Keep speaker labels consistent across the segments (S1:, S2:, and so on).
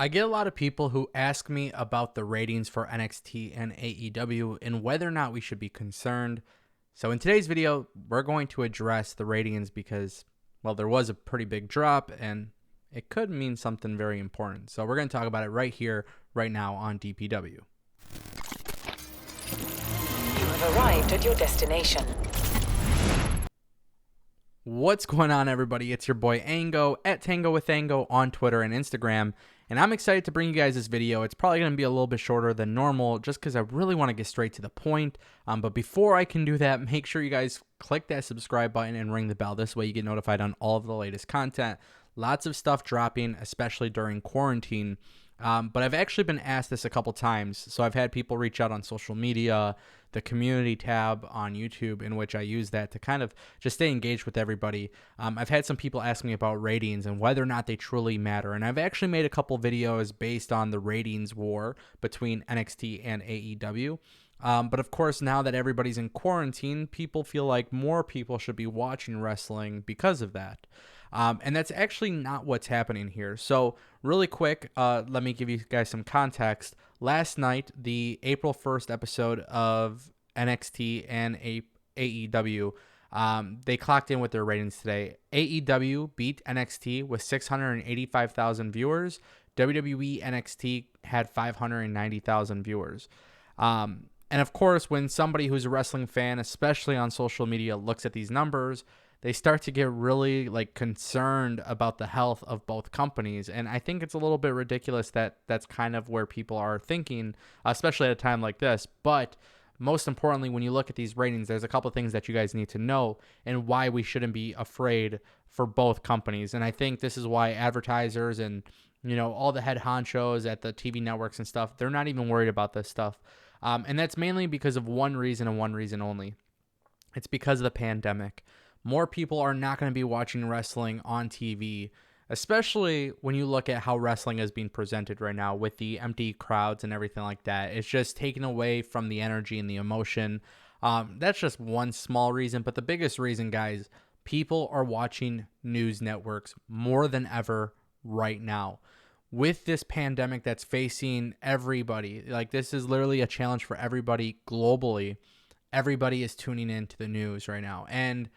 S1: I get a lot of people who ask me about the ratings for NXT and AEW and whether or not we should be concerned. So in today's video, we're going to address the ratings because, well, there was a pretty big drop and it could mean something very important. So we're going to talk about it right here, right now on DPW.
S2: You have arrived at your destination.
S1: What's going on, everybody? It's your boy Ango at Tango with Ango on Twitter and Instagram, and I'm excited to bring you guys this video. It's probably going to be a little bit shorter than normal just because I really want to get straight to the point. But before I can do that, make sure you guys click that subscribe button and ring the bell. This way you get notified on all of the latest content. Lots of stuff dropping, especially during quarantine. But I've actually been asked this a couple times. So I've had people reach out on social media, the community tab on YouTube, in which I use that to kind of just stay engaged with everybody. I've had some people ask me about ratings and whether or not they truly matter. And I've actually made a couple videos based on the ratings war between NXT and AEW. But of course, now that everybody's in quarantine, people feel like more people should be watching wrestling because of that. And that's actually not what's happening here. So really quick, let me give you guys some context. Last night, the April 1st episode of NXT and AEW, they clocked in with their ratings today. AEW beat NXT with 685,000 viewers. WWE NXT had 590,000 viewers. And of course, when somebody who's a wrestling fan, especially on social media, looks at these numbers, they start to get really concerned about the health of both companies. And I think it's a little bit ridiculous that that's kind of where people are thinking, especially at a time like this. But most importantly, when you look at these ratings, there's a couple of things that you guys need to know and why we shouldn't be afraid for both companies. And I think this is why advertisers and, all the head honchos at the TV networks and stuff, they're not even worried about this stuff. And that's mainly because of one reason and one reason only. It's because of the pandemic. More people are not going to be watching wrestling on TV, especially when you look at how wrestling is being presented right now with the empty crowds and everything like that. It's just taken away from the energy and the emotion. That's just one small reason. But the biggest reason, guys, people are watching news networks more than ever right now. With this pandemic that's facing everybody, this is literally a challenge for everybody globally. Everybody is tuning into the news right now. And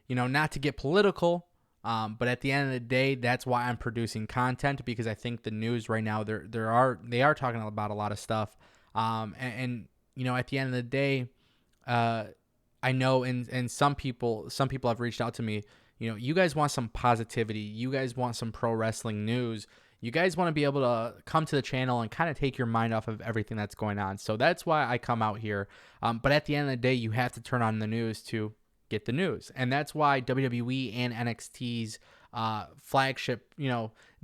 S1: not to get political, but at the end of the day, that's why I'm producing content, because I think the news right now, they are talking about a lot of stuff. And at the end of the day, I know, and some people have reached out to me, you guys want some positivity. You guys want some pro wrestling news. You guys want to be able to come to the channel and kind of take your mind off of everything that's going on. So that's why I come out here. But at the end of the day, you have to turn on the news to get the news. And that's why WWE and NXT's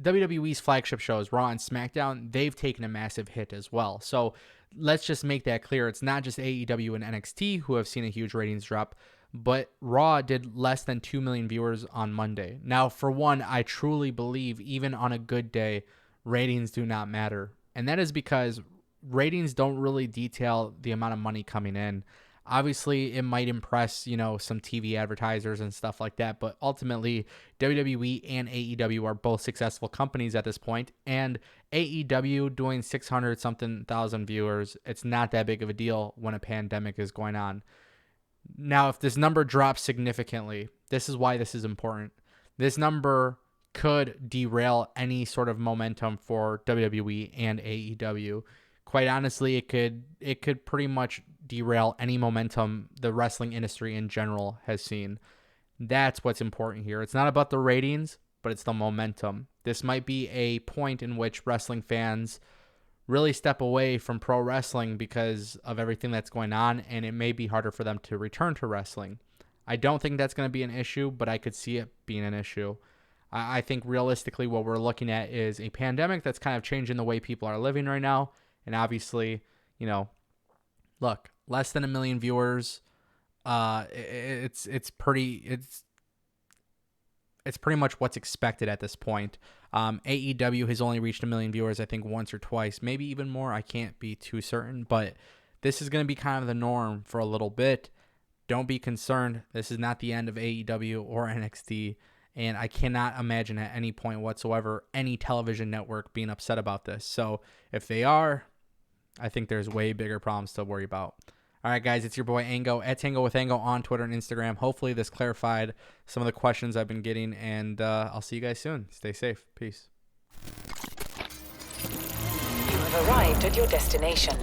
S1: WWE's flagship shows, Raw and SmackDown, they've taken a massive hit as well. So let's just make that clear. It's not just AEW and NXT who have seen a huge ratings drop, but Raw did less than 2 million viewers on Monday. Now, for one, I truly believe even on a good day, ratings do not matter. And that is because ratings don't really detail the amount of money coming in. Obviously, it might impress, some TV advertisers and stuff like that, but ultimately, WWE and AEW are both successful companies at this point, and AEW doing 600-something thousand viewers, it's not that big of a deal when a pandemic is going on. Now, if this number drops significantly, this is why this is important. This number could derail any sort of momentum for WWE and AEW. Quite honestly, it could pretty much derail any momentum the wrestling industry in general has seen. That's what's important here. It's not about the ratings, but it's the momentum. This might be a point in which wrestling fans really step away from pro wrestling because of everything that's going on, and it may be harder for them to return to wrestling. I don't think that's going to be an issue, but I could see it being an issue. I think realistically what we're looking at is a pandemic that's kind of changing the way people are living right now. And obviously, look, less than 1 million viewers. It's pretty much what's expected at this point. AEW has only reached 1 million viewers, I think, once or twice, maybe even more. I can't be too certain, but this is going to be kind of the norm for a little bit. Don't be concerned. This is not the end of AEW or NXT. And I cannot imagine at any point whatsoever any television network being upset about this. So if they are, I think there's way bigger problems to worry about. All right, guys, it's your boy Ango at Tango with Ango on Twitter and Instagram. Hopefully this clarified some of the questions I've been getting, and I'll see you guys soon. Stay safe. Peace.
S2: You have arrived at your destination.